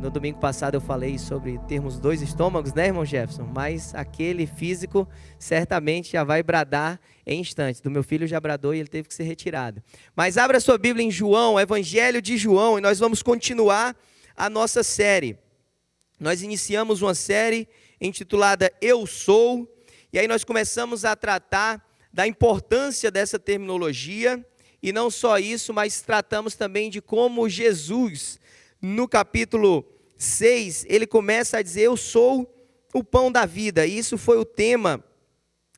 No domingo passado eu falei sobre termos dois estômagos, né, irmão Jefferson? Mas aquele físico certamente já vai bradar em instantes. Do meu filho já bradou e ele teve que ser retirado. Mas abra sua Bíblia em João, Evangelho de João, e nós vamos continuar a nossa série. Nós iniciamos uma série intitulada Eu Sou, e aí nós começamos a tratar da importância dessa terminologia, e não só isso, mas tratamos também de como Jesus, no capítulo 6, ele começa a dizer, eu sou o pão da vida, e isso foi o tema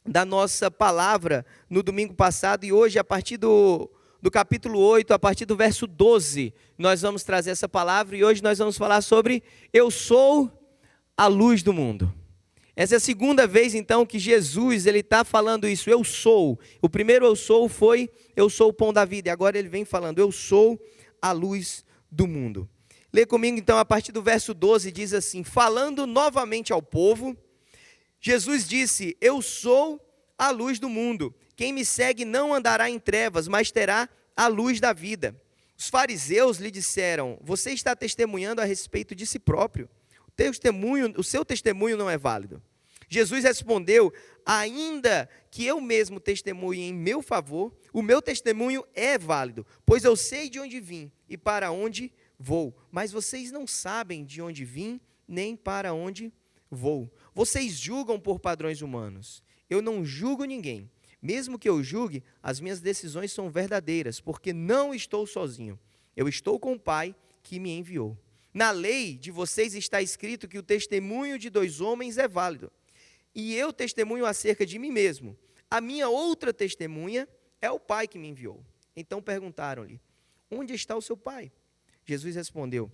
da nossa palavra no domingo passado, e hoje a partir do capítulo 8, a partir do verso 12, nós vamos trazer essa palavra, e hoje nós vamos falar sobre eu sou a luz do mundo. Essa é a segunda vez, então, que Jesus está falando isso, eu sou. O primeiro eu sou foi, eu sou o pão da vida. E agora ele vem falando, eu sou a luz do mundo. Lê comigo, então, a partir do verso 12, diz assim, falando novamente ao povo, Jesus disse, eu sou a luz do mundo. Quem me segue não andará em trevas, mas terá a luz da vida. Os fariseus lhe disseram, você está testemunhando a respeito de si próprio. O seu testemunho não é válido. Jesus respondeu, ainda que eu mesmo testemunhe em meu favor, o meu testemunho é válido, pois eu sei de onde vim e para onde vou, mas vocês não sabem de onde vim, nem para onde vou. Vocês julgam por padrões humanos. Eu não julgo ninguém. Mesmo que eu julgue, as minhas decisões são verdadeiras, porque não estou sozinho. Eu estou com o Pai que me enviou. Na lei de vocês está escrito que o testemunho de dois homens é válido. E eu testemunho acerca de mim mesmo. A minha outra testemunha é o Pai que me enviou. Então perguntaram-lhe, onde está o seu Pai? Jesus respondeu,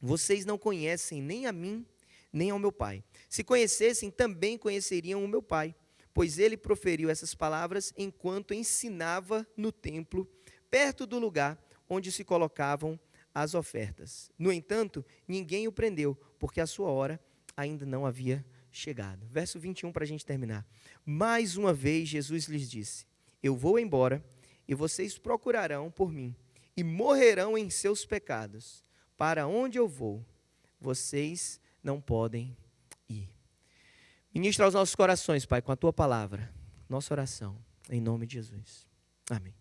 vocês não conhecem nem a mim, nem ao meu Pai. Se conhecessem, também conheceriam o meu Pai, pois ele proferiu essas palavras enquanto ensinava no templo, perto do lugar onde se colocavam as ofertas. No entanto, ninguém o prendeu, porque a sua hora ainda não havia chegado. Verso 21 para a gente terminar. Mais uma vez Jesus lhes disse, eu vou embora e vocês procurarão por mim e morrerão em seus pecados. Para onde eu vou, vocês não podem ir. Ministra aos nossos corações, Pai, com a Tua palavra, nossa oração, em nome de Jesus. Amém.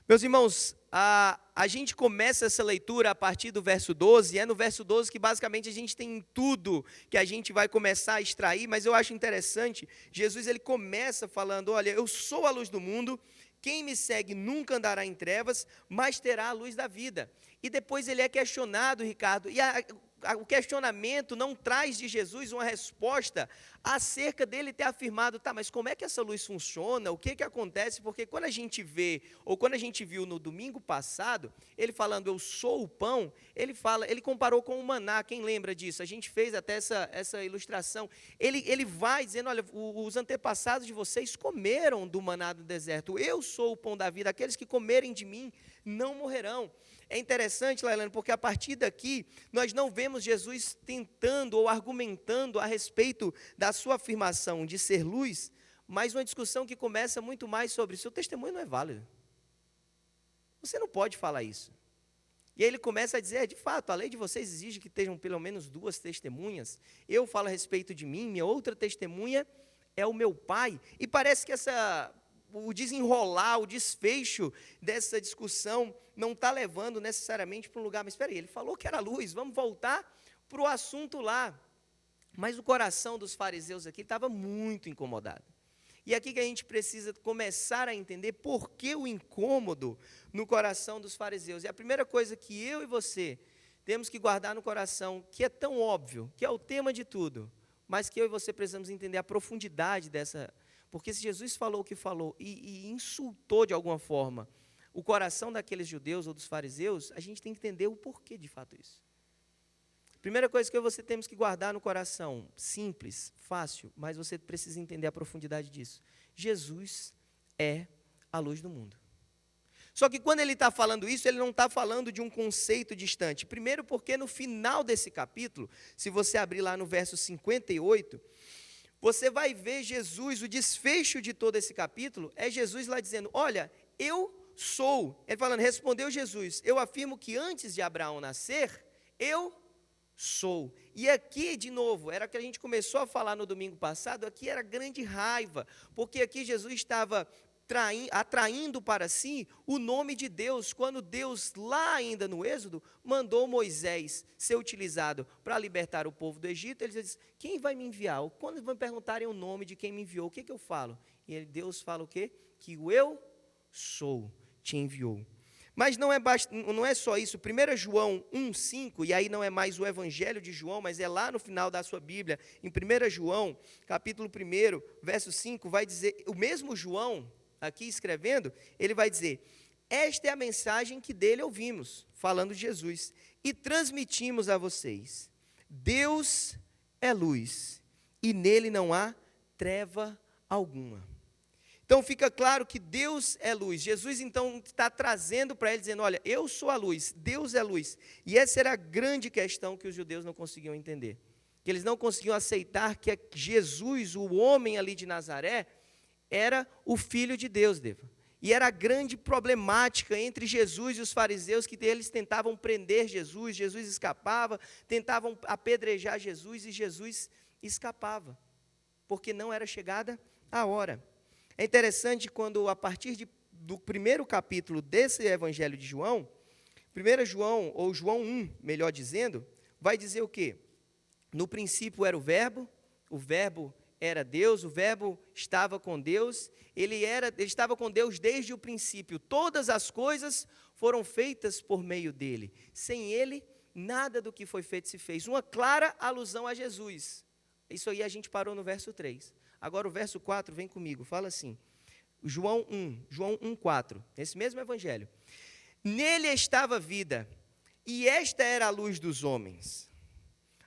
Meus irmãos, a gente começa essa leitura a partir do verso 12, é no verso 12 que basicamente a gente tem tudo que a gente vai começar a extrair, mas eu acho interessante, Jesus ele começa falando, olha, eu sou a luz do mundo, quem me segue nunca andará em trevas, mas terá a luz da vida. E depois ele é questionado, Ricardo, e o questionamento não traz de Jesus uma resposta acerca dele ter afirmado, tá, mas como é que essa luz funciona, o que acontece, porque quando a gente vê, ou quando a gente viu no domingo passado, ele falando, eu sou o pão, ele comparou com o maná, quem lembra disso? A gente fez até essa ilustração, ele vai dizendo, olha, os antepassados de vocês comeram do maná do deserto, eu sou o pão da vida, aqueles que comerem de mim não morrerão. É interessante, Lailane, porque a partir daqui, nós não vemos Jesus tentando ou argumentando a respeito da sua afirmação de ser luz, mas uma discussão que começa muito mais sobre seu testemunho não é válido. Você não pode falar isso. E aí ele começa a dizer, de fato, a lei de vocês exige que tenham pelo menos duas testemunhas. Eu falo a respeito de mim, minha outra testemunha é o meu Pai. E parece que o desenrolar, o desfecho dessa discussão não está levando necessariamente para um lugar, mas espera aí, ele falou que era luz, vamos voltar para o assunto lá. Mas o coração dos fariseus aqui estava muito incomodado. E aqui que a gente precisa começar a entender por que o incômodo no coração dos fariseus. E a primeira coisa que eu e você temos que guardar no coração, que é tão óbvio, que é o tema de tudo, mas que eu e você precisamos entender a profundidade dessa. Porque se Jesus falou o que falou e insultou de alguma forma o coração daqueles judeus ou dos fariseus, a gente tem que entender o porquê de fato isso. Primeira coisa que eu e você temos que guardar no coração, simples, fácil, mas você precisa entender a profundidade disso. Jesus é a luz do mundo. Só que quando ele está falando isso, ele não está falando de um conceito distante. Primeiro porque no final desse capítulo, se você abrir lá no verso 58, você vai ver Jesus, o desfecho de todo esse capítulo, é Jesus lá dizendo, olha, eu sou. Ele falando, respondeu Jesus, eu afirmo que antes de Abraão nascer, eu sou. E aqui, de novo, era o que a gente começou a falar no domingo passado, aqui era grande raiva, porque aqui Jesus estava atraindo para si o nome de Deus, quando Deus, lá ainda no Êxodo, mandou Moisés ser utilizado para libertar o povo do Egito. Ele diz: quem vai me enviar? Ou quando me perguntarem o nome de quem me enviou, o que eu falo? E Deus fala o quê? Que o eu sou te enviou. Mas não é só isso. 1 João 1,5, e aí não é mais o Evangelho de João, mas é lá no final da sua Bíblia, em 1 João, capítulo 1, verso 5, vai dizer, o mesmo João, aqui escrevendo, ele vai dizer: esta é a mensagem que dele ouvimos, falando de Jesus, e transmitimos a vocês. Deus é luz, e nele não há treva alguma. Então fica claro que Deus é luz. Jesus então está trazendo para ele, dizendo: olha, eu sou a luz, Deus é luz. E essa era a grande questão que os judeus não conseguiam entender. Que eles não conseguiam aceitar que Jesus, o homem ali de Nazaré, era o Filho de Deus, Deva. E era a grande problemática entre Jesus e os fariseus, que eles tentavam prender Jesus, Jesus escapava, tentavam apedrejar Jesus e Jesus escapava, porque não era chegada a hora. É interessante quando, a partir do primeiro capítulo desse Evangelho de João, 1 João, ou João 1, melhor dizendo, vai dizer o quê? No princípio era o Verbo era Deus, o Verbo estava com Deus, ele estava com Deus desde o princípio. Todas as coisas foram feitas por meio dele. Sem ele, nada do que foi feito se fez. Uma clara alusão a Jesus. Isso aí a gente parou no verso 3. Agora o verso 4, vem comigo, fala assim, João 1:4, esse mesmo evangelho. Nele estava a vida, e esta era a luz dos homens.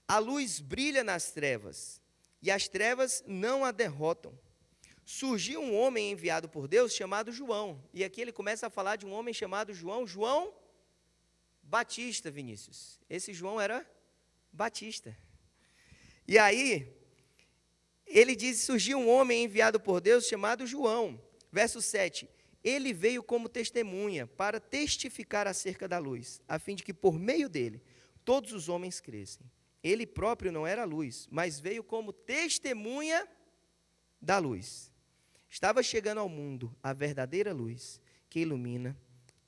A luz brilha nas trevas, e as trevas não a derrotam. Surgiu um homem enviado por Deus chamado João, e aqui ele começa a falar de um homem chamado João Batista, Vinícius. Esse João era Batista. E aí, ele diz: surgiu um homem enviado por Deus chamado João. Verso 7, ele veio como testemunha para testificar acerca da luz, a fim de que por meio dele todos os homens crescem. Ele próprio não era luz, mas veio como testemunha da luz. Estava chegando ao mundo a verdadeira luz que ilumina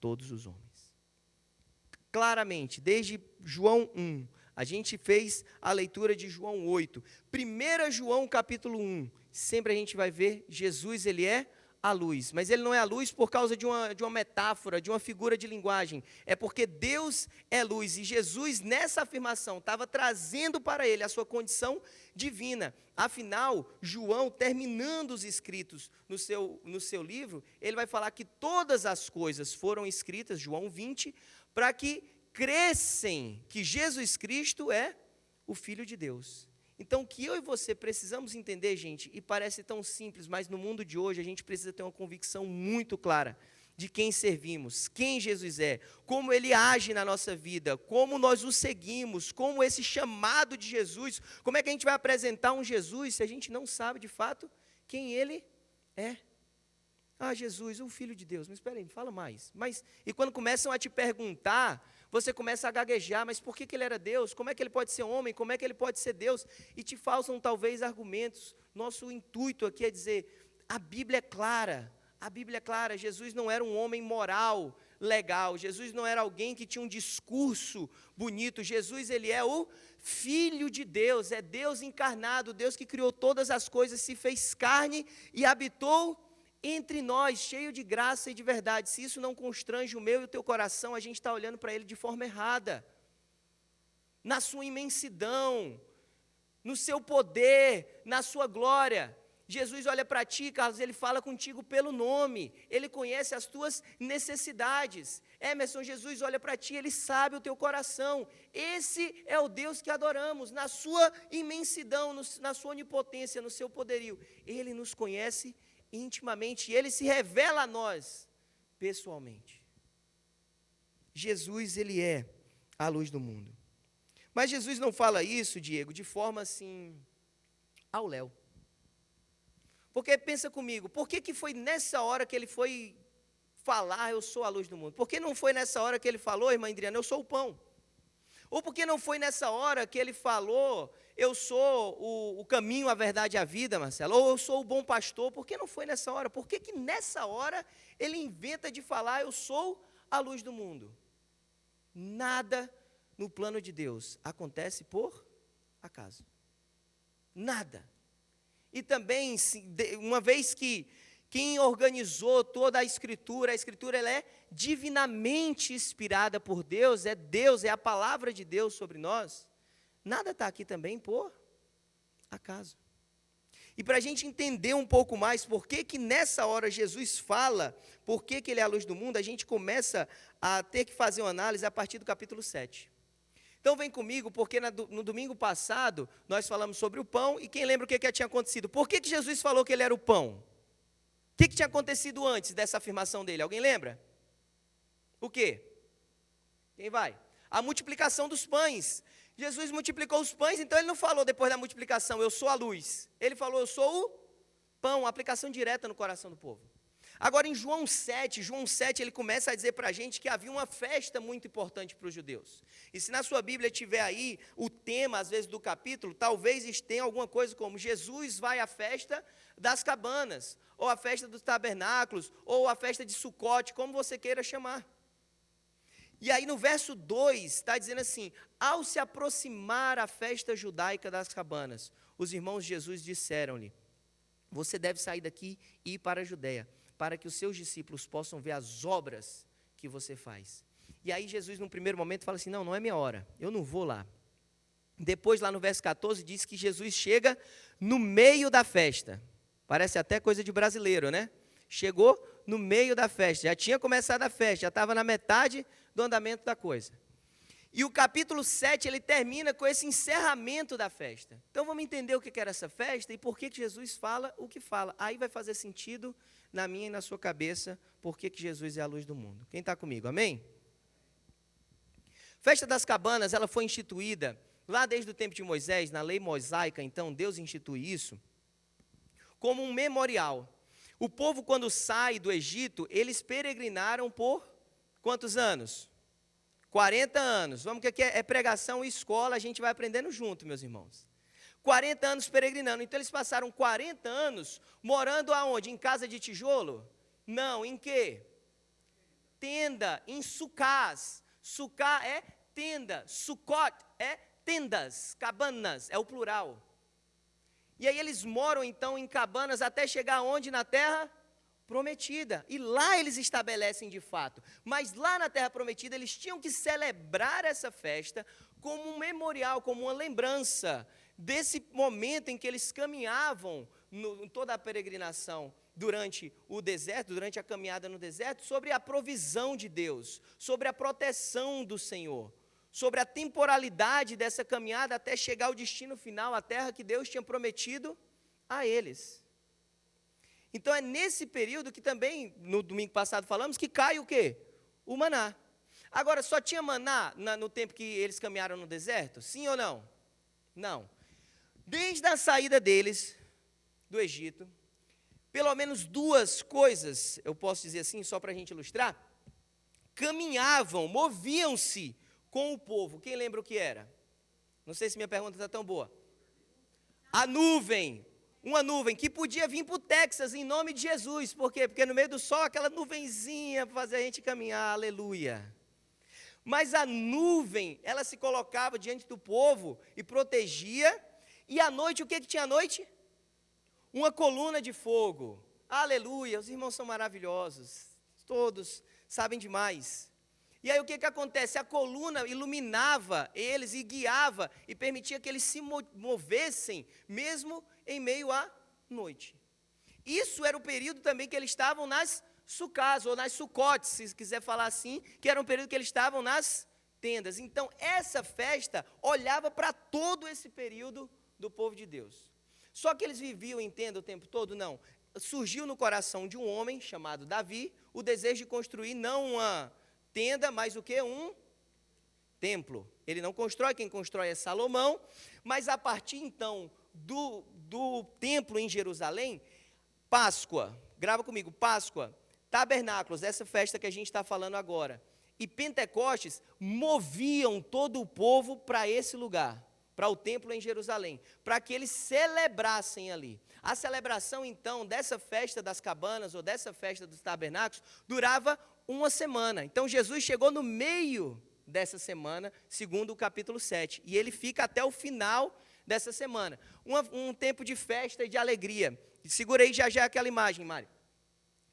todos os homens. Claramente, desde João 1, a gente fez a leitura de João 8. 1 João capítulo 1, sempre a gente vai ver Jesus, ele é a luz. Mas ele não é a luz por causa de uma metáfora, de uma figura de linguagem. É porque Deus é luz. E Jesus, nessa afirmação, estava trazendo para ele a sua condição divina. Afinal, João, terminando os escritos no seu livro, ele vai falar que todas as coisas foram escritas, João 20, para que crescem que Jesus Cristo é o Filho de Deus. Então, o que eu e você precisamos entender, gente, e parece tão simples, mas no mundo de hoje a gente precisa ter uma convicção muito clara de quem servimos, quem Jesus é, como Ele age na nossa vida, como nós o seguimos, como esse chamado de Jesus, como é que a gente vai apresentar um Jesus se a gente não sabe de fato quem Ele é. Ah, Jesus, o Filho de Deus, mas espera aí, fala mais. E quando começam a te perguntar, você começa a gaguejar, mas por que ele era Deus? Como é que ele pode ser homem? Como é que ele pode ser Deus? E te faltam talvez argumentos. Nosso intuito aqui é dizer, a Bíblia é clara, Jesus não era um homem moral, legal, Jesus não era alguém que tinha um discurso bonito, Jesus ele é o Filho de Deus, é Deus encarnado, Deus que criou todas as coisas, se fez carne e habitou entre nós, cheio de graça e de verdade. Se isso não constrange o meu e o teu coração, a gente está olhando para ele de forma errada. Na sua imensidão, no seu poder, na sua glória. Jesus olha para ti, Carlos, ele fala contigo pelo nome, ele conhece as tuas necessidades. Emerson, Jesus olha para ti, ele sabe o teu coração. Esse é o Deus que adoramos, na sua imensidão, na sua onipotência, no seu poderio. Ele nos conhece intimamente, e ele se revela a nós pessoalmente. Jesus, ele é a luz do mundo. Mas Jesus não fala isso, Diego, de forma assim, ao léu. Porque pensa comigo, por que foi nessa hora que ele foi falar, eu sou a luz do mundo? Por que não foi nessa hora que ele falou, irmã Adriana, eu sou o pão? Ou porque não foi nessa hora que ele falou, eu sou o caminho, a verdade e a vida, Marcelo? Ou eu sou o bom pastor? Por que não foi nessa hora? Por que que nessa hora ele inventa de falar, eu sou a luz do mundo? Nada no plano de Deus acontece por acaso. Nada. E também, uma vez que quem organizou toda a Escritura ela é divinamente inspirada por Deus, é a palavra de Deus sobre nós, nada está aqui também por acaso. E para a gente entender um pouco mais por que nessa hora Jesus fala, por que ele é a luz do mundo, a gente começa a ter que fazer uma análise a partir do capítulo 7. Então vem comigo, porque no domingo passado nós falamos sobre o pão, e quem lembra o que tinha acontecido? Por que Jesus falou que ele era o pão? O que tinha acontecido antes dessa afirmação dele? Alguém lembra? O quê? Quem vai? A multiplicação dos pães. Jesus multiplicou os pães, então ele não falou depois da multiplicação, eu sou a luz. Ele falou, eu sou o pão, aplicação direta no coração do povo. Agora em João 7, ele começa a dizer para a gente que havia uma festa muito importante para os judeus. E se na sua Bíblia tiver aí o tema, às vezes, do capítulo, talvez tenha alguma coisa como Jesus vai à festa das cabanas, ou a festa dos tabernáculos, ou a festa de Sucote, como você queira chamar. E aí no verso 2 está dizendo assim, ao se aproximar a festa judaica das cabanas, os irmãos de Jesus disseram-lhe, você deve sair daqui e ir para a Judeia, para que os seus discípulos possam ver as obras que você faz. E aí Jesus, num primeiro momento, fala assim, não é minha hora, eu não vou lá. Depois, lá no verso 14, diz que Jesus chega no meio da festa. Parece até coisa de brasileiro, né? Chegou no meio da festa, já tinha começado a festa, já estava na metade do andamento da coisa. E o capítulo 7, ele termina com esse encerramento da festa. Então, vamos entender o que era essa festa e por que Jesus fala o que fala. Aí vai fazer sentido na minha e na sua cabeça por que Jesus é a luz do mundo. Quem está comigo, amém? Festa das Cabanas, ela foi instituída lá desde o tempo de Moisés, na lei mosaica, então Deus institui isso, como um memorial. O povo, quando sai do Egito, eles peregrinaram por quantos anos? 40 anos. Vamos que aqui é pregação e escola, a gente vai aprendendo junto, meus irmãos. 40 anos peregrinando. Então, eles passaram 40 anos morando aonde? Em casa de tijolo? Não, em quê? Tenda, em sucás. Sucá é tenda, sucot é tendas, cabanas, é o plural. E aí eles moram então em cabanas até chegar aonde? Na terra prometida. E lá eles estabelecem de fato. Mas lá na terra prometida eles tinham que celebrar essa festa como um memorial, como uma lembrança desse momento em que eles caminhavam em toda a peregrinação durante o deserto, durante a caminhada no deserto, sobre a provisão de Deus, sobre a proteção do Senhor, sobre a temporalidade dessa caminhada até chegar ao destino final, a terra que Deus tinha prometido a eles. Então é nesse período que também, no domingo passado falamos, que cai o quê? O maná. Agora, só tinha maná no tempo que eles caminharam no deserto? Sim ou não? Não. Desde a saída deles do Egito, pelo menos duas coisas, eu posso dizer assim, só para a gente ilustrar, caminhavam, moviam-se com o povo. Quem lembra o que era? Não sei se minha pergunta está tão boa. A nuvem, uma nuvem que podia vir para o Texas em nome de Jesus. Por quê? Porque no meio do sol, aquela nuvenzinha para fazer a gente caminhar, aleluia. Mas a nuvem, ela se colocava diante do povo e protegia. E à noite, o que tinha à noite? Uma coluna de fogo. Aleluia, os irmãos são maravilhosos. Todos sabem demais. E aí o que acontece? A coluna iluminava eles e guiava e permitia que eles se movessem, mesmo em meio à noite. Isso era o período também que eles estavam nas sucás, ou nas sucotes, se quiser falar assim, que era um período que eles estavam nas tendas. Então, essa festa olhava para todo esse período do povo de Deus. Só que eles viviam em tenda o tempo todo? Não. Surgiu no coração de um homem chamado Davi o desejo de construir não uma tenda, mas o que? Um templo. Ele não constrói, quem constrói é Salomão, mas a partir então do templo em Jerusalém, Páscoa, grava comigo, Páscoa, tabernáculos, essa festa que a gente está falando agora, e Pentecostes moviam todo o povo para esse lugar, para o templo em Jerusalém, para que eles celebrassem ali. A celebração, então, dessa festa das cabanas, ou dessa festa dos tabernáculos, durava uma semana. Então, Jesus chegou no meio dessa semana, segundo o capítulo 7, e ele fica até o final dessa semana. Um tempo de festa e de alegria. Segurei já aquela imagem, Mário.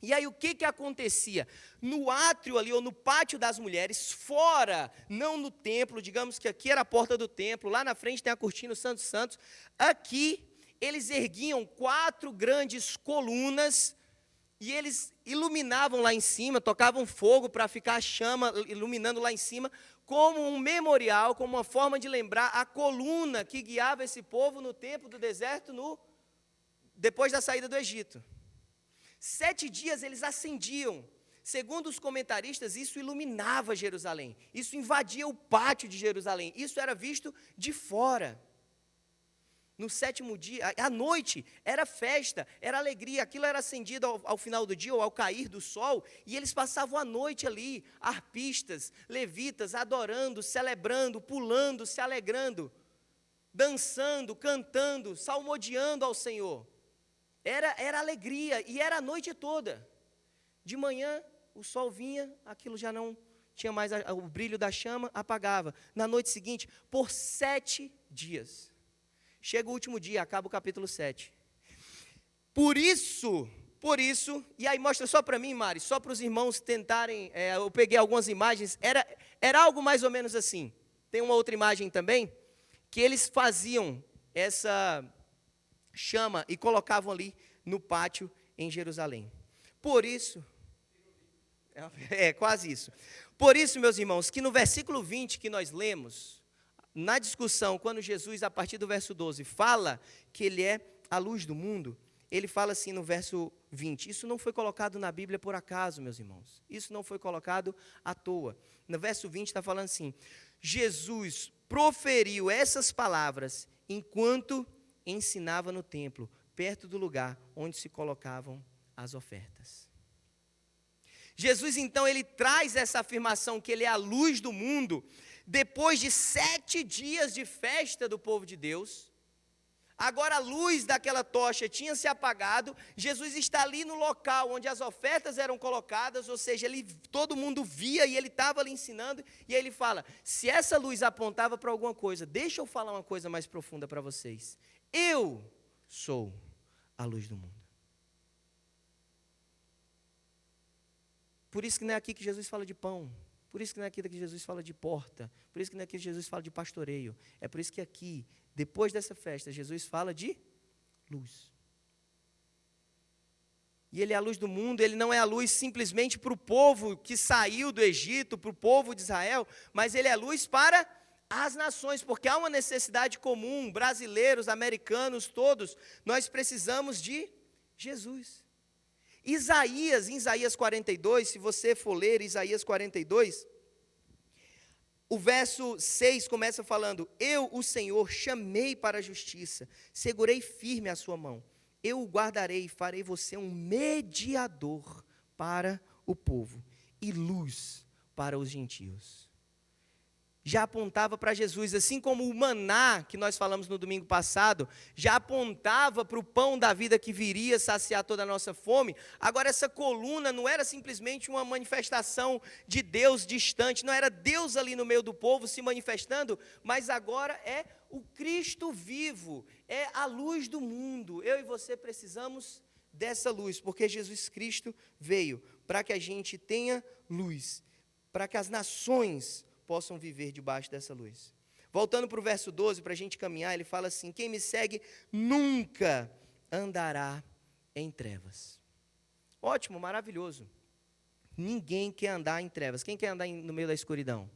E aí o que acontecia? No átrio ali, ou no pátio das mulheres, fora, não no templo, digamos que aqui era a porta do templo, lá na frente tem a cortina, o Santo dos Santos, aqui eles erguiam 4 grandes colunas, e eles iluminavam lá em cima, tocavam fogo para ficar a chama iluminando lá em cima, como um memorial, como uma forma de lembrar a coluna que guiava esse povo no tempo do deserto, depois da saída do Egito. 7 dias eles acendiam. Segundo os comentaristas, isso iluminava Jerusalém. Isso invadia o pátio de Jerusalém. Isso era visto de fora. No 7º dia, à noite, era festa, era alegria. Aquilo era acendido ao final do dia, ou ao cair do sol. E eles passavam a noite ali, arpistas, levitas, adorando, celebrando, pulando, se alegrando, dançando, cantando, salmodiando ao Senhor. Era alegria, e era a noite toda. De manhã, o sol vinha, aquilo já não tinha mais o brilho da chama, apagava. Na noite seguinte, por 7 dias. Chega o último dia, acaba o capítulo 7. Por isso, e aí mostra só para mim, Mari, só para os irmãos tentarem, eu peguei algumas imagens, era algo mais ou menos assim. Tem uma outra imagem também, que eles faziam essa chama e colocavam ali no pátio em Jerusalém. Por isso, quase isso. Por isso, meus irmãos, que no versículo 20 que nós lemos, na discussão, quando Jesus, a partir do verso 12, fala que ele é a luz do mundo, ele fala assim no verso 20, isso não foi colocado na Bíblia por acaso, meus irmãos, isso não foi colocado à toa. No verso 20 está falando assim, Jesus proferiu essas palavras enquanto ensinava no templo, perto do lugar onde se colocavam as ofertas. Jesus, então, ele traz essa afirmação que ele é a luz do mundo, depois de 7 dias de festa do povo de Deus. Agora a luz daquela tocha tinha se apagado, Jesus está ali no local onde as ofertas eram colocadas, ou seja, todo mundo via e ele estava ali ensinando, e aí ele fala, se essa luz apontava para alguma coisa, deixa eu falar uma coisa mais profunda para vocês. Eu sou a luz do mundo. Por isso que não é aqui que Jesus fala de pão. Por isso que não é aqui que Jesus fala de porta. Por isso que não é aqui que Jesus fala de pastoreio. É por isso que aqui, depois dessa festa, Jesus fala de luz. E ele é a luz do mundo, ele não é a luz simplesmente para o povo que saiu do Egito, para o povo de Israel, mas ele é a luz para as nações, porque há uma necessidade comum, brasileiros, americanos, todos, nós precisamos de Jesus. Em Isaías 42, se você for ler Isaías 42, o verso 6 começa falando, eu, o Senhor, chamei para a justiça, segurei firme a sua mão, eu o guardarei e farei você um mediador para o povo e luz para os gentios. Já apontava para Jesus, assim como o maná, que nós falamos no domingo passado, já apontava para o pão da vida que viria saciar toda a nossa fome. Agora essa coluna não era simplesmente uma manifestação de Deus distante, não era Deus ali no meio do povo se manifestando, mas agora é o Cristo vivo, é a luz do mundo. Eu e você precisamos dessa luz, porque Jesus Cristo veio para que a gente tenha luz, para que as nações possam viver debaixo dessa luz. Voltando para o verso 12, para a gente caminhar, ele fala assim, quem me segue nunca andará em trevas. Ótimo, maravilhoso. Ninguém quer andar em trevas. Quem quer andar no meio da escuridão?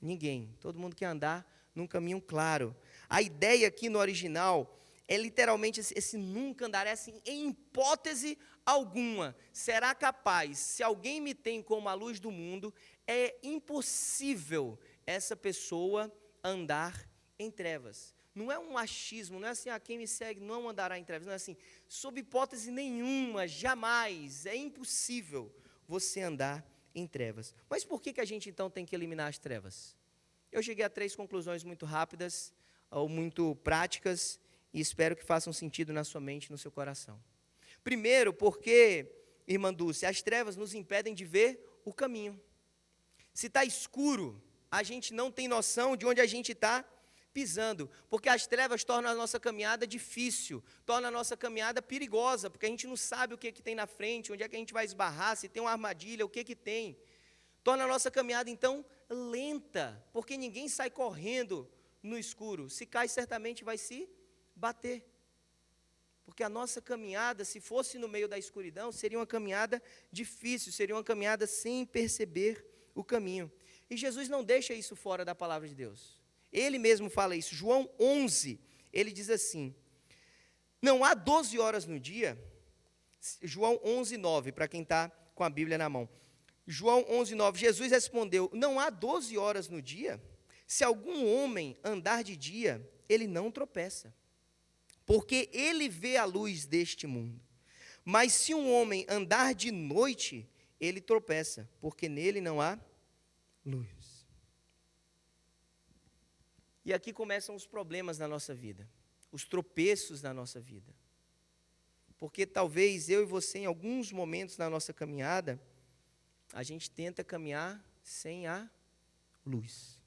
Ninguém. Todo mundo quer andar num caminho claro. A ideia aqui no original é literalmente esse nunca andar, é assim, em hipótese alguma, será capaz, se alguém me tem como a luz do mundo, é impossível essa pessoa andar em trevas. Não é um achismo, não é assim, quem me segue não andará em trevas, não é assim, sob hipótese nenhuma, jamais, é impossível você andar em trevas. Mas por que a gente então tem que eliminar as trevas? Eu cheguei a 3 conclusões muito rápidas, ou muito práticas, e espero que façam sentido na sua mente e no seu coração. Primeiro, porque, irmã Dulce, as trevas nos impedem de ver o caminho. Se está escuro, a gente não tem noção de onde a gente está pisando, porque as trevas tornam a nossa caminhada difícil, tornam a nossa caminhada perigosa, porque a gente não sabe o que tem na frente, onde é que a gente vai esbarrar, se tem uma armadilha, o que tem. Torna a nossa caminhada, então, lenta, porque ninguém sai correndo no escuro. Se cai, certamente vai se bater. Porque a nossa caminhada, se fosse no meio da escuridão, seria uma caminhada difícil, seria uma caminhada sem perceber o caminho. E Jesus não deixa isso fora da palavra de Deus. Ele mesmo fala isso. João 11, ele diz assim, não há 12 horas no dia, João 11, 9, para quem está com a Bíblia na mão. João 11, 9, Jesus respondeu, não há 12 horas no dia? Se algum homem andar de dia, ele não tropeça, porque ele vê a luz deste mundo. Mas se um homem andar de noite, ele tropeça, porque nele não há luz. E aqui começam os problemas na nossa vida, os tropeços na nossa vida. Porque talvez eu e você, em alguns momentos na nossa caminhada, a gente tenta caminhar sem a luz.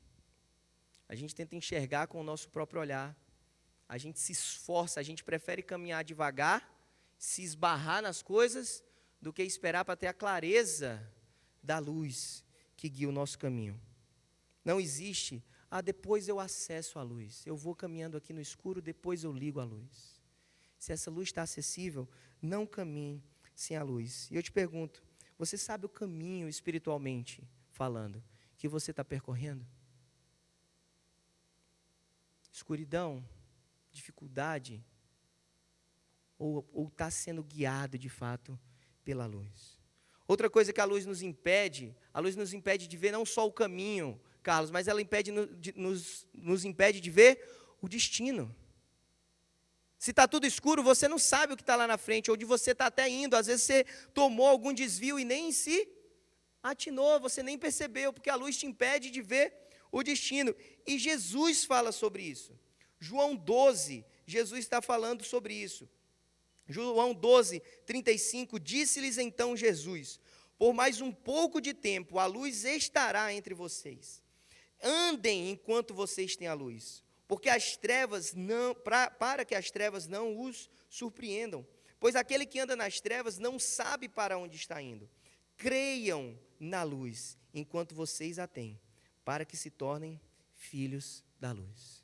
A gente tenta enxergar com o nosso próprio olhar. A gente se esforça, a gente prefere caminhar devagar, se esbarrar nas coisas, do que esperar para ter a clareza da luz que guia o nosso caminho. Não existe, depois eu acesso a luz. Eu vou caminhando aqui no escuro, depois eu ligo a luz. Se essa luz está acessível, não caminhe sem a luz. E eu te pergunto, você sabe o caminho espiritualmente falando que você está percorrendo? Escuridão, dificuldade, ou está sendo guiado de fato pela luz? Outra coisa que a luz nos impede de ver não só o caminho, Carlos, mas ela nos impede de ver o destino. Se está tudo escuro, você não sabe o que está lá na frente, onde você está até indo. Às vezes você tomou algum desvio e nem se atinou, você nem percebeu, porque a luz te impede de ver o destino. E Jesus fala sobre isso. João 12, Jesus está falando sobre isso. João 12, 35, disse-lhes então Jesus, por mais um pouco de tempo a luz estará entre vocês. Andem enquanto vocês têm a luz, porque as trevas para que as trevas não os surpreendam, pois aquele que anda nas trevas não sabe para onde está indo. Creiam na luz, enquanto vocês a têm, para que se tornem filhos da luz.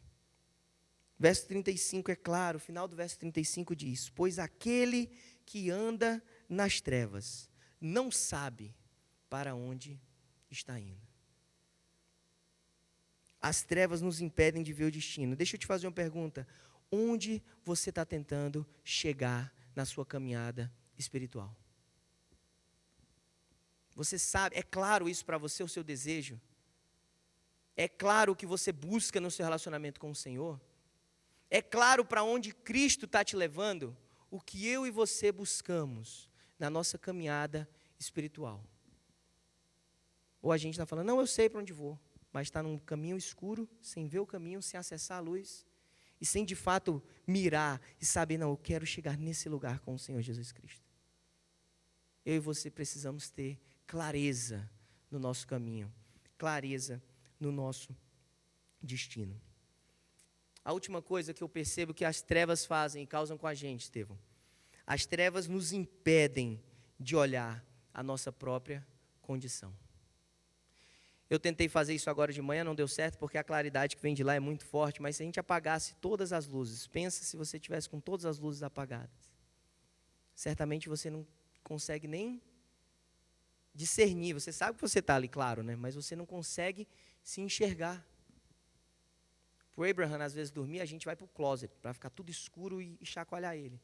Verso 35 é claro, o final do verso 35 diz, pois aquele que anda nas trevas não sabe para onde está indo. As trevas nos impedem de ver o destino. Deixa eu te fazer uma pergunta. Onde você está tentando chegar na sua caminhada espiritual? Você sabe, é claro isso para você, o seu desejo? É claro o que você busca no seu relacionamento com o Senhor? É claro para onde Cristo está te levando? O que eu e você buscamos na nossa caminhada espiritual? Ou a gente está falando, não, eu sei para onde vou, mas está num caminho escuro, sem ver o caminho, sem acessar a luz, e sem de fato mirar e saber, não, eu quero chegar nesse lugar com o Senhor Jesus Cristo. Eu e você precisamos ter clareza no nosso caminho, clareza no nosso destino. A última coisa que eu percebo que as trevas fazem e causam com a gente, Estevão, as trevas nos impedem de olhar a nossa própria condição. Eu tentei fazer isso agora de manhã, não deu certo, porque a claridade que vem de lá é muito forte, mas se a gente apagasse todas as luzes, pensa se você tivesse com todas as luzes apagadas. Certamente você não consegue nem discernir, você sabe que você está ali, claro, né? Mas você não consegue se enxergar. Para o Abraham, às vezes, dormir, a gente vai para o closet, para ficar tudo escuro e chacoalhar ele.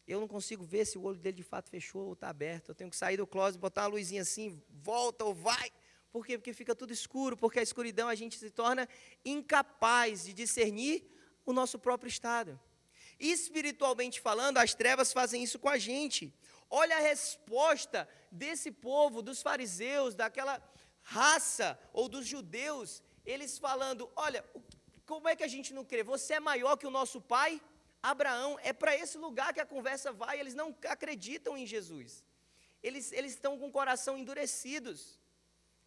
Eu não consigo ver se o olho dele de fato fechou ou está aberto. Eu tenho que sair do closet, botar uma luzinha assim, volta ou vai. Por quê? Porque fica tudo escuro, porque a escuridão a gente se torna incapaz de discernir o nosso próprio estado. Espiritualmente falando, as trevas fazem isso com a gente. Olha a resposta desse povo, dos fariseus, daquela raça ou dos judeus, eles falando: olha, como é que a gente não crê? Você é maior que o nosso pai Abraão. É para esse lugar que a conversa vai. Eles não acreditam em Jesus. Eles estão com o coração endurecidos.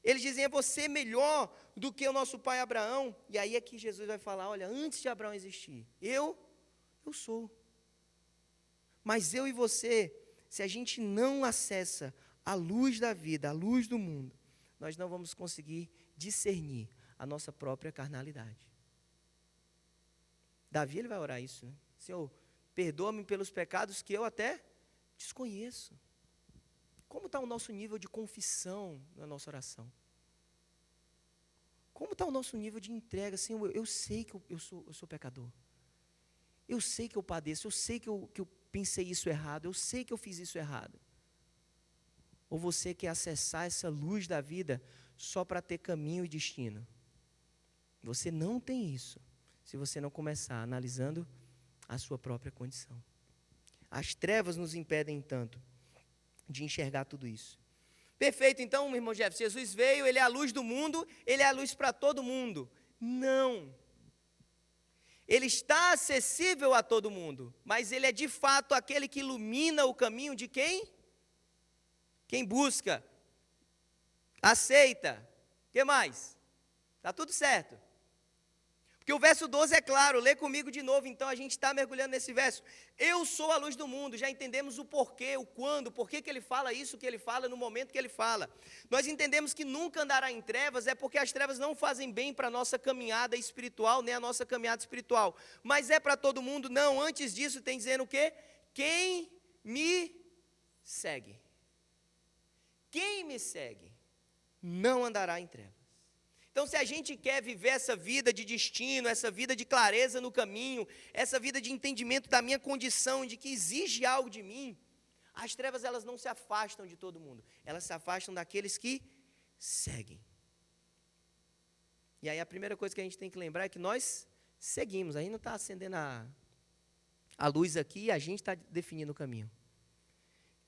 Eles dizem: é você melhor do que o nosso pai Abraão. E aí é que Jesus vai falar: olha, antes de Abraão existir, eu sou. Mas eu e você, se a gente não acessa a luz da vida, a luz do mundo, nós não vamos conseguir discernir a nossa própria carnalidade. Davi, ele vai orar isso, né? Senhor, perdoa-me pelos pecados que eu até desconheço. Como está o nosso nível de confissão na nossa oração? Como está o nosso nível de entrega? Senhor, eu sei que eu sou pecador. Eu sei que eu padeço, eu sei que eu pensei isso errado, eu sei que eu fiz isso errado. Ou você quer acessar essa luz da vida só para ter caminho e destino? Você não tem isso se você não começar analisando a sua própria condição. As trevas nos impedem tanto de enxergar tudo isso. Perfeito, então, meu irmão Jefferson, Jesus veio, ele é a luz do mundo, ele é a luz para todo mundo. Não. Ele está acessível a todo mundo, mas ele é de fato aquele que ilumina o caminho de quem? Quem busca, aceita. O que mais? Está tudo certo. Porque o verso 12 é claro, lê comigo de novo, então a gente está mergulhando nesse verso. Eu sou a luz do mundo, já entendemos o porquê, o quando, por que ele fala isso que ele fala, no momento que ele fala. Nós entendemos que nunca andará em trevas, é porque as trevas não fazem bem para a nossa caminhada espiritual, nem a nossa caminhada espiritual. Mas é para todo mundo? Não, antes disso tem dizendo o quê? Quem me segue. Quem me segue não andará em trevas. Então, se a gente quer viver essa vida de destino, essa vida de clareza no caminho, essa vida de entendimento da minha condição, de que exige algo de mim, as trevas elas não se afastam de todo mundo, elas se afastam daqueles que seguem. E aí a primeira coisa que a gente tem que lembrar é que nós seguimos, a gente não está acendendo a luz aqui e a gente está definindo o caminho.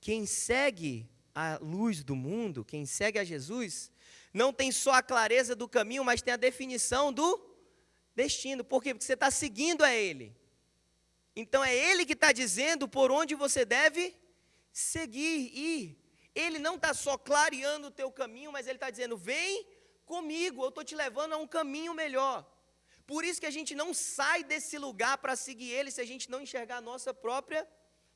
Quem segue a luz do mundo, quem segue a Jesus, não tem só a clareza do caminho, mas tem a definição do destino. Por quê? Porque você está seguindo a Ele. Então é Ele que está dizendo por onde você deve seguir, ir. Ele não está só clareando o teu caminho, mas Ele está dizendo: vem comigo, eu estou te levando a um caminho melhor. Por isso que a gente não sai desse lugar para seguir Ele, se a gente não enxergar a nossa própria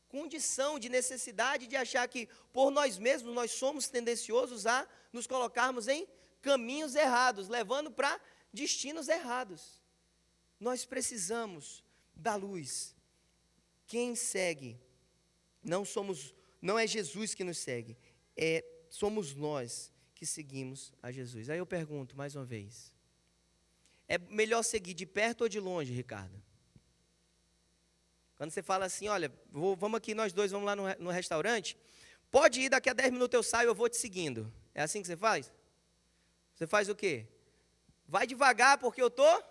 condição de necessidade de achar que por nós mesmos nós somos tendenciosos a nos colocarmos em caminhos errados, levando para destinos errados. Nós precisamos da luz. Quem segue não é Jesus que nos segue, somos nós que seguimos a Jesus. Aí eu pergunto mais uma vez: é melhor seguir de perto ou de longe, Ricardo? Quando você fala assim: olha, vamos aqui nós dois, vamos lá no restaurante, pode ir, daqui a 10 minutos eu saio, eu vou te seguindo. É assim que você faz? Você faz o quê? Vai devagar, porque eu estou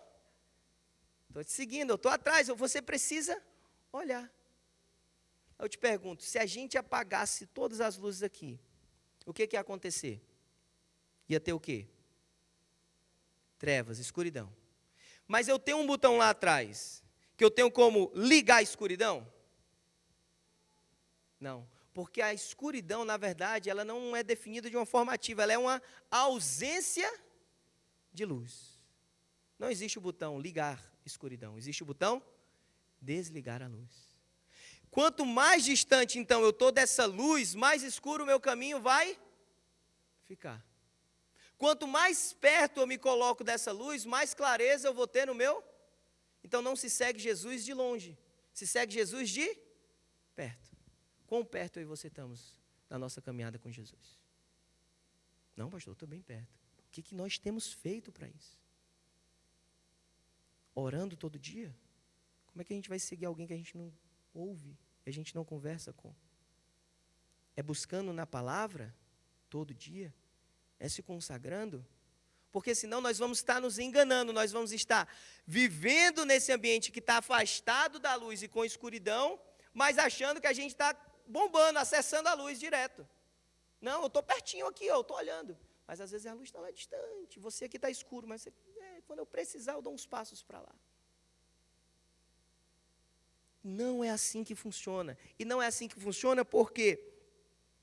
te seguindo, eu estou atrás, você precisa olhar. Eu te pergunto, se a gente apagasse todas as luzes aqui, o que ia acontecer? Ia ter o quê? Trevas, escuridão. Mas eu tenho um botão lá atrás, que eu tenho como ligar a escuridão? Não, porque a escuridão, na verdade, ela não é definida de uma forma ativa, ela é uma ausência de luz. Não existe o botão ligar escuridão, existe o botão desligar a luz. Quanto mais distante, então, eu estou dessa luz, mais escuro o meu caminho vai ficar. Quanto mais perto eu me coloco dessa luz, mais clareza eu vou ter no meu. Então não se segue Jesus de longe, se segue Jesus de perto. Quão perto eu e você estamos na nossa caminhada com Jesus? Não, pastor, estou bem perto. O que nós temos feito para isso? Orando todo dia? Como é que a gente vai seguir alguém que a gente não ouve, que a gente não conversa com? É buscando na palavra todo dia? É se consagrando? Porque senão nós vamos estar nos enganando, nós vamos estar vivendo nesse ambiente que está afastado da luz e com escuridão, mas achando que a gente está bombando, acessando a luz direto. Não, eu estou pertinho aqui, eu estou olhando. Mas às vezes a luz está lá distante, você aqui está escuro, mas quando eu precisar eu dou uns passos para lá. Não é assim que funciona. E não é assim que funciona porque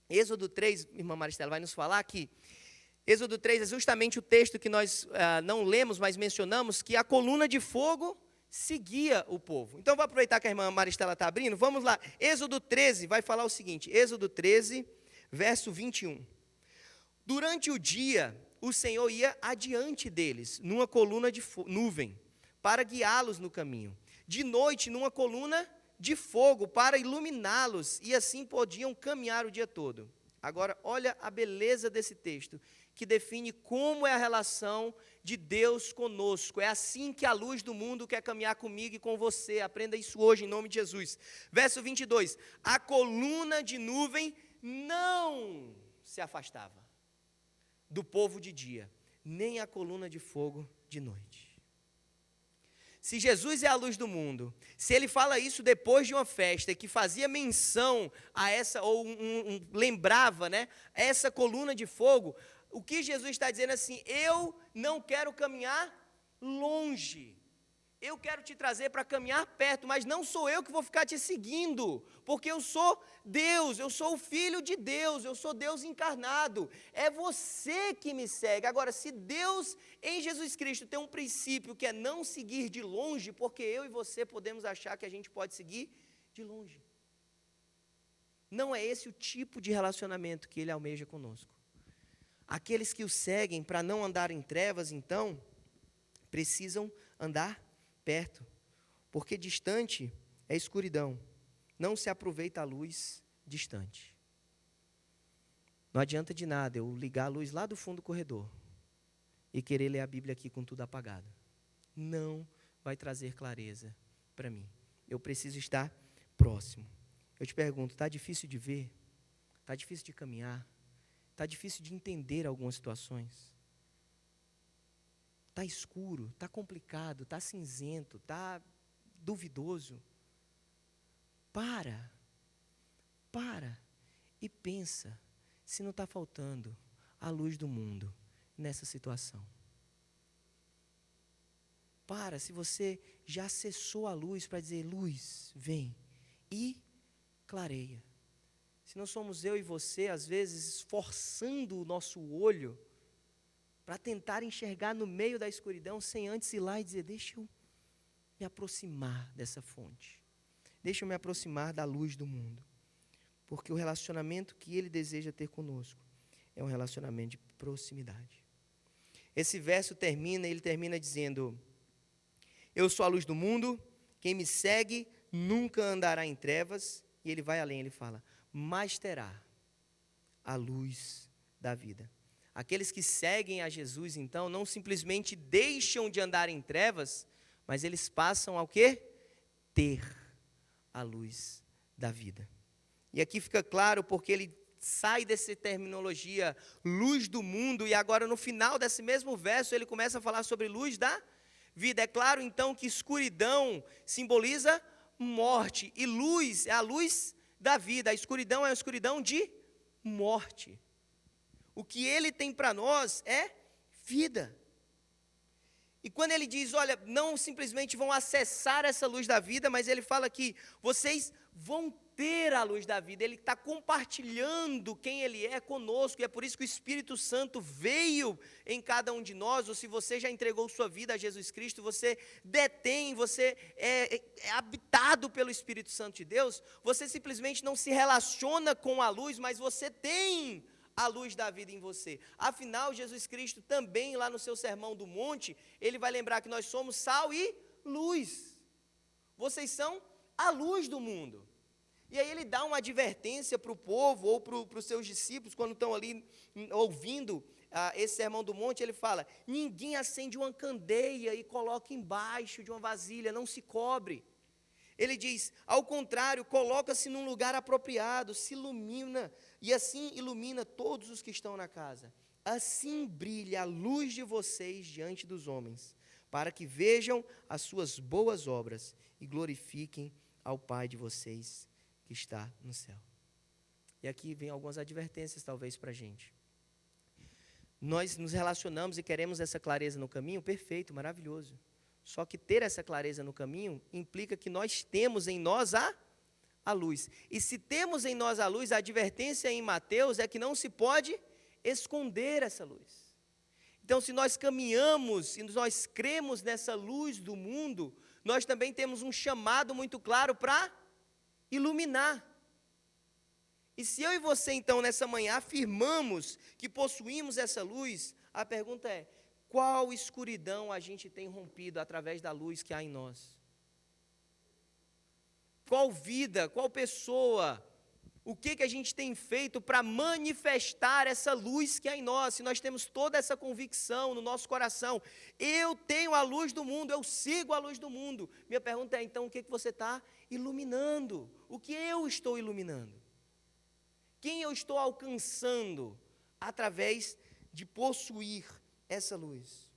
Êxodo 3, irmã Maristela vai nos falar que Êxodo 3 é justamente o texto que nós não lemos, mas mencionamos, que a coluna de fogo seguia o povo. Então, vou aproveitar que a irmã Maristela está abrindo, vamos lá. Êxodo 13 vai falar o seguinte, Êxodo 13, verso 21. Durante o dia, o Senhor ia adiante deles, numa coluna de nuvem, para guiá-los no caminho. De noite, numa coluna de fogo, para iluminá-los, e assim podiam caminhar o dia todo. Agora, olha a beleza desse texto, que define como é a relação de Deus conosco. É assim que a luz do mundo quer caminhar comigo e com você. Aprenda isso hoje, em nome de Jesus. Verso 22. A coluna de nuvem não se afastava do povo de dia, nem a coluna de fogo de noite. Se Jesus é a luz do mundo, se ele fala isso depois de uma festa que fazia menção a essa, ou lembrava, né, essa coluna de fogo, o que Jesus está dizendo assim, eu não quero caminhar longe, eu quero te trazer para caminhar perto, mas não sou eu que vou ficar te seguindo, porque eu sou Deus, eu sou o Filho de Deus, eu sou Deus encarnado, é você que me segue. Agora, se Deus em Jesus Cristo tem um princípio que é não seguir de longe, porque eu e você podemos achar que a gente pode seguir de longe. Não é esse o tipo de relacionamento que Ele almeja conosco. Aqueles que o seguem para não andar em trevas, então, precisam andar perto, porque distante é escuridão, não se aproveita a luz distante. Não adianta de nada eu ligar a luz lá do fundo do corredor e querer ler a Bíblia aqui com tudo apagado. Não vai trazer clareza para mim. Eu preciso estar próximo. Eu te pergunto, está difícil de ver? Está difícil de caminhar? Está difícil de entender algumas situações? Está escuro, está complicado, está cinzento, está duvidoso. Para e pensa se não está faltando a luz do mundo nessa situação. Para, se você já acessou a luz para dizer, luz, vem e clareia. Se não somos eu e você, às vezes, esforçando o nosso olho para tentar enxergar no meio da escuridão, sem antes ir lá e dizer, deixa eu me aproximar dessa fonte. Deixa eu me aproximar da luz do mundo. Porque o relacionamento que Ele deseja ter conosco é um relacionamento de proximidade. Esse verso termina, ele termina dizendo, eu sou a luz do mundo, quem me segue nunca andará em trevas. E ele vai além, ele fala, mas terá a luz da vida. Aqueles que seguem a Jesus, então, não simplesmente deixam de andar em trevas, mas eles passam ao quê? Ter a luz da vida. E aqui fica claro porque ele sai dessa terminologia luz do mundo e agora no final desse mesmo verso ele começa a falar sobre luz da vida. É claro então que escuridão simboliza morte e luz é a luz da vida. A escuridão é a escuridão de morte. O que ele tem para nós é vida. E quando ele diz, olha, não simplesmente vão acessar essa luz da vida, mas ele fala que vocês vão ter a luz da vida. Ele está compartilhando quem ele é conosco, e é por isso que o Espírito Santo veio em cada um de nós, ou se você já entregou sua vida a Jesus Cristo, você detém, você é habitado pelo Espírito Santo de Deus, você simplesmente não se relaciona com a luz, mas você tem a luz da vida em você. Afinal, Jesus Cristo também, lá no seu Sermão do Monte, ele vai lembrar que nós somos sal e luz. Vocês são a luz do mundo. E aí ele dá uma advertência para o povo, ou para os seus discípulos, quando estão ali ouvindo esse Sermão do Monte, ele fala, ninguém acende uma candeia e coloca embaixo de uma vasilha, não se cobre. Ele diz, ao contrário, coloca-se num lugar apropriado, se ilumina, e assim ilumina todos os que estão na casa. assim brilhe a luz de vocês diante dos homens, para que vejam as suas boas obras e glorifiquem ao Pai de vocês que está no céu. E aqui vem algumas advertências talvez para a gente. Nós nos relacionamos e queremos essa clareza no caminho, perfeito, maravilhoso. Só que ter essa clareza no caminho implica que nós temos em nós a luz. E se temos em nós a luz, a advertência em Mateus é que não se pode esconder essa luz. Então, se nós caminhamos e nós cremos nessa luz do mundo, nós também temos um chamado muito claro para iluminar. E se eu e você, então, nessa manhã, afirmamos que possuímos essa luz, a pergunta é: qual escuridão a gente tem rompido através da luz que há em nós? Qual vida, qual pessoa, o que a gente tem feito para manifestar essa luz que há em nós? Se nós temos toda essa convicção no nosso coração, eu tenho a luz do mundo, eu sigo a luz do mundo. Minha pergunta é, então, o que você está iluminando? O que eu estou iluminando? Quem eu estou alcançando através de possuir essa luz?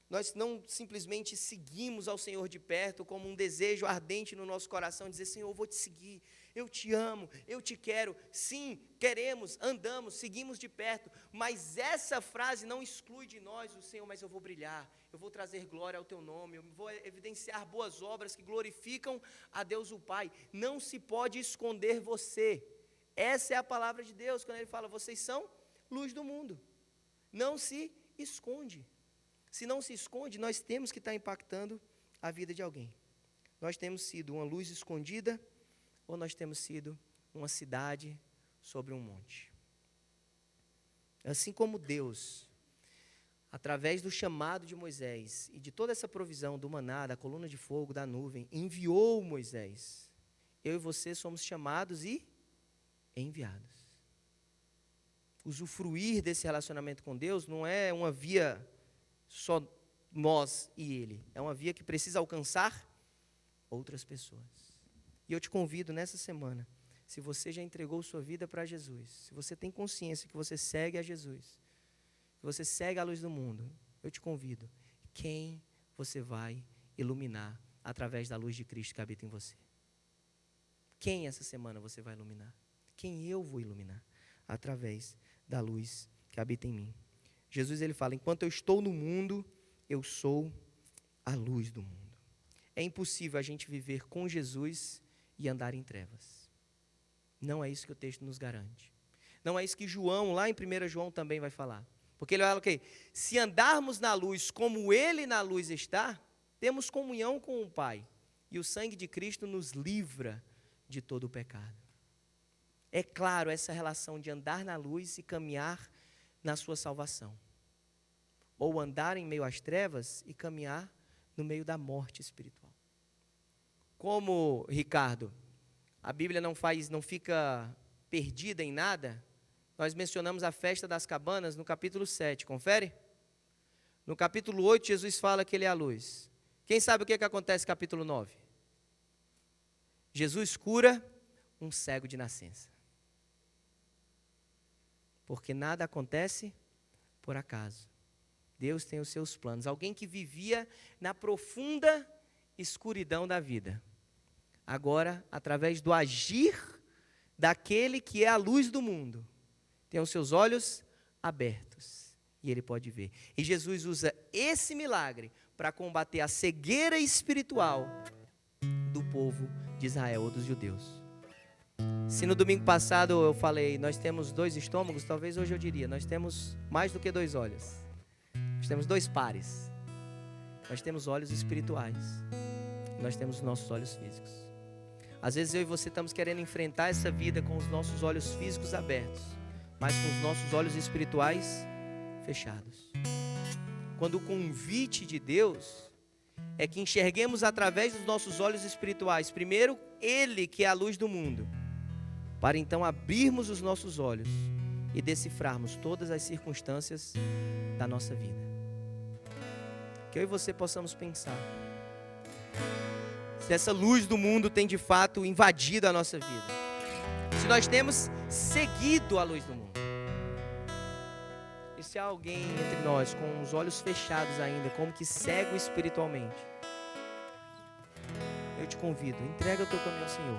Nós não simplesmente seguimos ao Senhor de perto como um desejo ardente no nosso coração, dizer: Senhor, eu vou te seguir, eu te amo, eu te quero. Sim, queremos, andamos, seguimos de perto, mas essa frase não exclui de nós o Senhor: mas eu vou brilhar, eu vou trazer glória ao teu nome, eu vou evidenciar boas obras que glorificam a Deus o Pai. Não se pode esconder você. Essa é a palavra de Deus, quando Ele fala: vocês são luz do mundo. Não se esconde. Se não se esconde, nós temos que estar impactando a vida de alguém. Nós temos sido uma luz escondida, ou nós temos sido uma cidade sobre um monte. Assim como Deus, através do chamado de Moisés e de toda essa provisão do maná, da coluna de fogo, da nuvem, enviou Moisés, eu e você somos chamados e enviados. Usufruir desse relacionamento com Deus não é uma via só nós e Ele. É uma via que precisa alcançar outras pessoas. E eu te convido nessa semana, se você já entregou sua vida para Jesus, se você tem consciência que você segue a Jesus, que você segue a luz do mundo, eu te convido, quem você vai iluminar através da luz de Cristo que habita em você? Quem essa semana você vai iluminar? Quem eu vou iluminar? Através da luz que habita em mim. Jesus, ele fala: enquanto eu estou no mundo, eu sou a luz do mundo. É impossível a gente viver com Jesus e andar em trevas. Não é isso que o texto nos garante. Não é isso que João, lá em 1 João, também vai falar. Porque ele fala o quê? Se andarmos na luz como ele na luz está, temos comunhão com o Pai. E o sangue de Cristo nos livra de todo o pecado. É claro essa relação de andar na luz e caminhar na sua salvação. Ou andar em meio às trevas e caminhar no meio da morte espiritual. Como, Ricardo, a Bíblia não fica perdida em nada, nós mencionamos a festa das cabanas no capítulo 7, confere? No capítulo 8, Jesus fala que Ele é a luz. Quem sabe o que acontece no capítulo 9? Jesus cura um cego de nascença. Porque nada acontece por acaso. Deus tem os seus planos. Alguém que vivia na profunda escuridão da vida, agora, através do agir daquele que é a luz do mundo, tem os seus olhos abertos e ele pode ver. E Jesus usa esse milagre para combater a cegueira espiritual do povo de Israel, ou dos judeus. Se no domingo passado eu falei, nós temos 2 estômagos, talvez hoje eu diria, nós temos mais do que 2 olhos. Nós temos 2 pares. Nós temos olhos espirituais. Nós temos os nossos olhos físicos. Às vezes eu e você estamos querendo enfrentar essa vida com os nossos olhos físicos abertos, mas com os nossos olhos espirituais fechados. Quando o convite de Deus é que enxerguemos através dos nossos olhos espirituais, primeiro Ele que é a luz do mundo, para então abrirmos os nossos olhos e decifrarmos todas as circunstâncias da nossa vida. Que eu e você possamos pensar se essa luz do mundo tem de fato invadido a nossa vida, se nós temos seguido a luz do mundo. E se há alguém entre nós com os olhos fechados ainda, como que cego espiritualmente, eu te convido, entrega o teu caminho ao Senhor.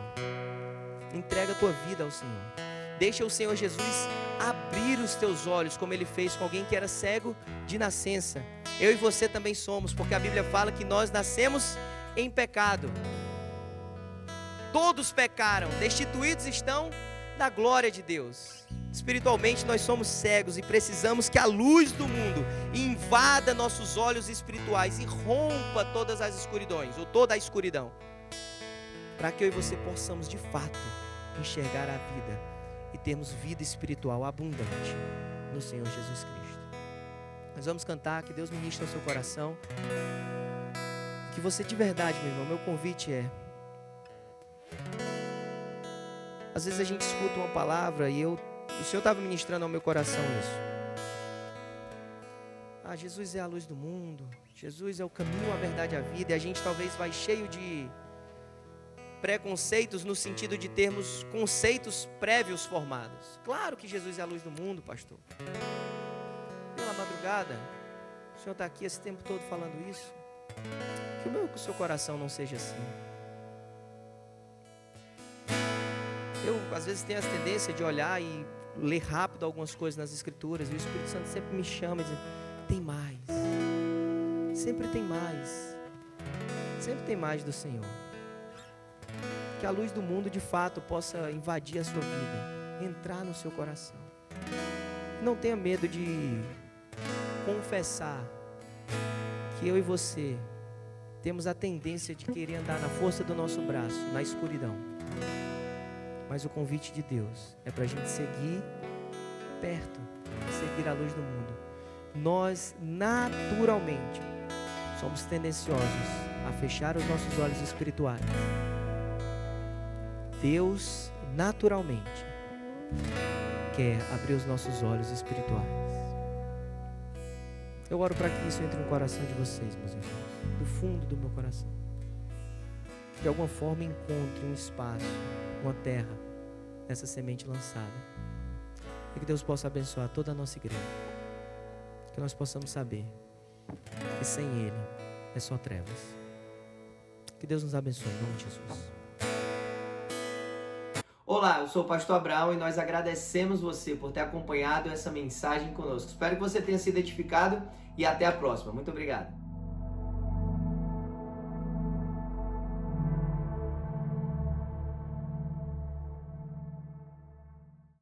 Entrega a tua vida ao Senhor. Deixa o Senhor Jesus abrir os teus olhos, como Ele fez com alguém que era cego de nascença. Eu e você também somos, porque a Bíblia fala que nós nascemos em pecado. Todos pecaram, destituídos estão da glória de Deus. Espiritualmente nós somos cegos e precisamos que a luz do mundo invada nossos olhos espirituais e rompa todas as escuridões, ou toda a escuridão, para que eu e você possamos de fato enxergar a vida e termos vida espiritual abundante no Senhor Jesus Cristo. Nós vamos cantar, que Deus ministre ao seu coração, que você de verdade, meu irmão, meu convite é, às vezes a gente escuta uma palavra e o Senhor estava ministrando ao meu coração isso. Jesus é a luz do mundo, Jesus é o caminho, a verdade e a vida, e a gente talvez vai cheio de preconceitos no sentido de termos conceitos prévios formados. Claro que Jesus é a luz do mundo, pastor. Pela madrugada, o Senhor está aqui esse tempo todo falando isso. Que o seu coração não seja assim. Eu, às vezes, tenho a tendência de olhar e ler rápido algumas coisas nas Escrituras, e o Espírito Santo sempre me chama e diz, tem mais. Sempre tem mais. Sempre tem mais do Senhor. Que a luz do mundo, de fato, possa invadir a sua vida, entrar no seu coração. Não tenha medo de confessar que eu e você temos a tendência de querer andar na força do nosso braço, na escuridão. Mas o convite de Deus é para a gente seguir perto, seguir a luz do mundo. Nós, naturalmente, somos tendenciosos a fechar os nossos olhos espirituais. Deus, naturalmente, quer abrir os nossos olhos espirituais. Eu oro para que isso entre no coração de vocês, meus irmãos, do fundo do meu coração. De alguma forma encontre um espaço, uma terra, nessa semente lançada. E que Deus possa abençoar toda a nossa igreja. Que nós possamos saber que sem Ele é só trevas. Que Deus nos abençoe em nome de Jesus. Olá, eu sou o Pastor Abraão e nós agradecemos você por ter acompanhado essa mensagem conosco. Espero que você tenha sido edificado e até a próxima. Muito obrigado.